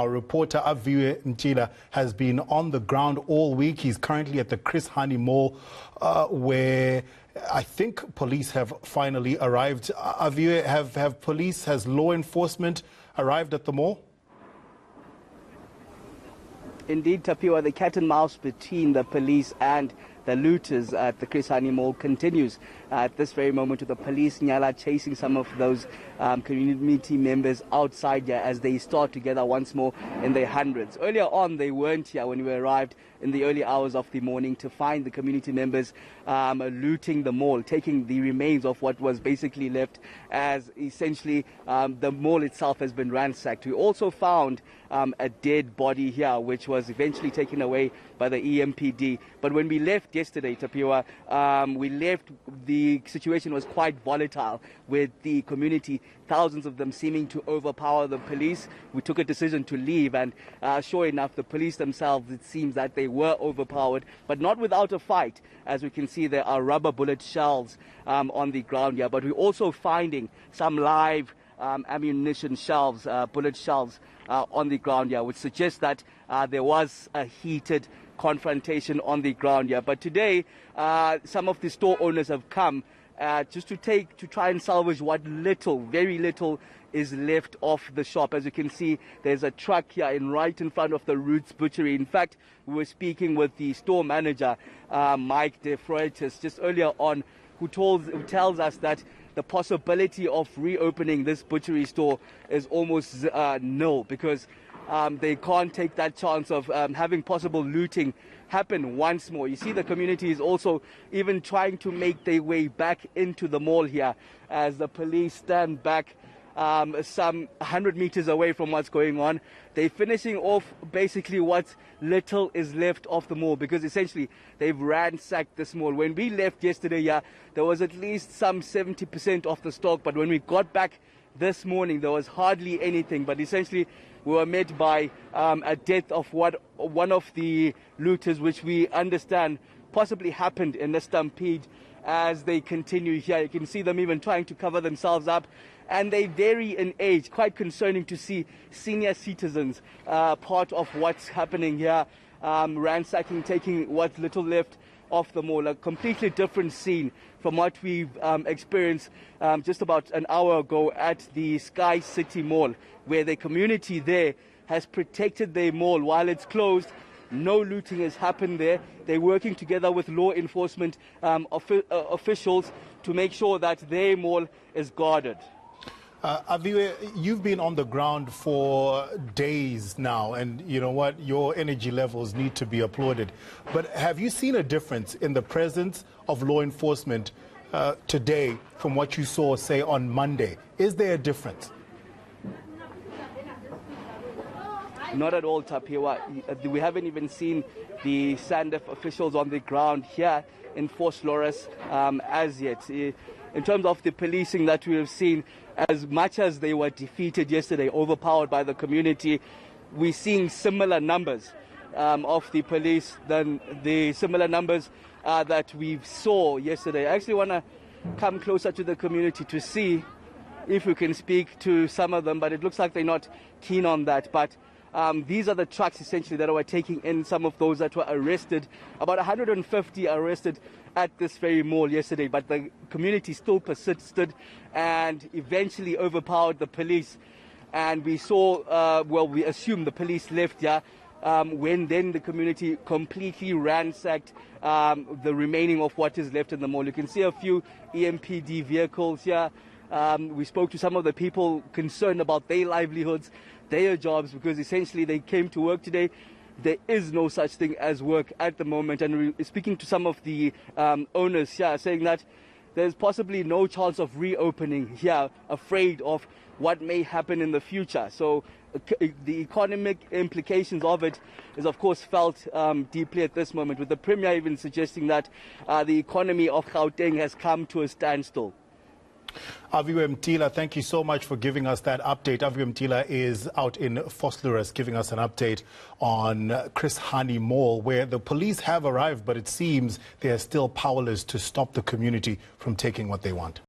Our reporter Aviwe Mtila has been on the ground all week. He's currently at the Chris Hani Mall, where I think police have finally arrived. Aviwe, has law enforcement arrived at the mall? Indeed, Tapiwa, the cat and mouse between the police and the looters at the Chris Hani Mall continues at this very moment, with the police nyala chasing some of those community members outside here as they start to gather once more in their hundreds. Earlier on, they weren't here when we arrived in the early hours of the morning to find the community members looting the mall, taking the remains of what was basically left, as essentially the mall itself has been ransacked. We also found a dead body here, which was eventually taken away by the EMPD. But when we left yesterday, Tapiwa, we left, the situation was quite volatile with the community, thousands of them seeming to overpower the police. We took a decision to leave, and sure enough, the police themselves, it seems that they were overpowered, but not without a fight. As we can see, there are rubber bullet shells on the ground here, but we're also finding some live ammunition shells, bullet shells on the ground here, which suggests that there was a heated confrontation on the ground here. But today, some of the store owners have come just to try and salvage what little, very little, is left of the shop. As you can see, there's a truck here right in front of the Roots Butchery. In fact, we were speaking with the store manager, Mike De Freitas, just earlier on, who tells us that the possibility of reopening this butchery store is almost nil, because they can't take that chance of having possible looting happen once more. You see, the community is also even trying to make their way back into the mall here as the police stand back some 100 meters away from what's going on. They're finishing off basically what little is left of the mall, because essentially they've ransacked this mall. When we left yesterday, there was at least some 70% of the stock, but when we got back this morning, there was hardly anything. But essentially, we were met by a death of one of the looters, which we understand possibly happened in the stampede. As they continue here, you can see them even trying to cover themselves up, and they vary in age. Quite concerning to see senior citizens part of what's happening here, ransacking, taking what's little left of the mall. A completely different scene from what we've experienced just about an hour ago at the Sky City Mall, where the community there has protected their mall while it's closed. No looting has happened there. They're working together with law enforcement officials to make sure that their mall is guarded. Aviwe, you've been on the ground for days now, and you know what? Your energy levels need to be applauded. But have you seen a difference in the presence of law enforcement today from what you saw, say, on Monday? Is there a difference? Not at all, Tapiwa. We haven't even seen the SANDF officials on the ground here in Fort Loris as yet. In terms of the policing that we have seen, as much as they were defeated yesterday, overpowered by the community, we're seeing similar numbers of the police than the similar numbers that we saw yesterday. I actually want to come closer to the community to see if we can speak to some of them, but it looks like they're not keen on that. But these are the trucks essentially that were taking in some of those that were arrested. About 150 arrested at this very mall yesterday, but the community still persisted and eventually overpowered the police. And we saw, we assume the police left here when then the community completely ransacked the remaining of what is left in the mall. You can see a few EMPD vehicles here. We spoke to some of the people concerned about their livelihoods, their jobs, because essentially they came to work today. There is no such thing as work at the moment. And we're speaking to some of the owners here, saying that there's possibly no chance of reopening here, afraid of what may happen in the future. So the economic implications of it is, of course, felt deeply at this moment, with the Premier even suggesting that the economy of Gauteng has come to a standstill. Aviwe Mtila, thank you so much for giving us that update. Aviwe Mtila is out in Fort Loris giving us an update on Chris Hani Mall, where the police have arrived, but it seems they are still powerless to stop the community from taking what they want.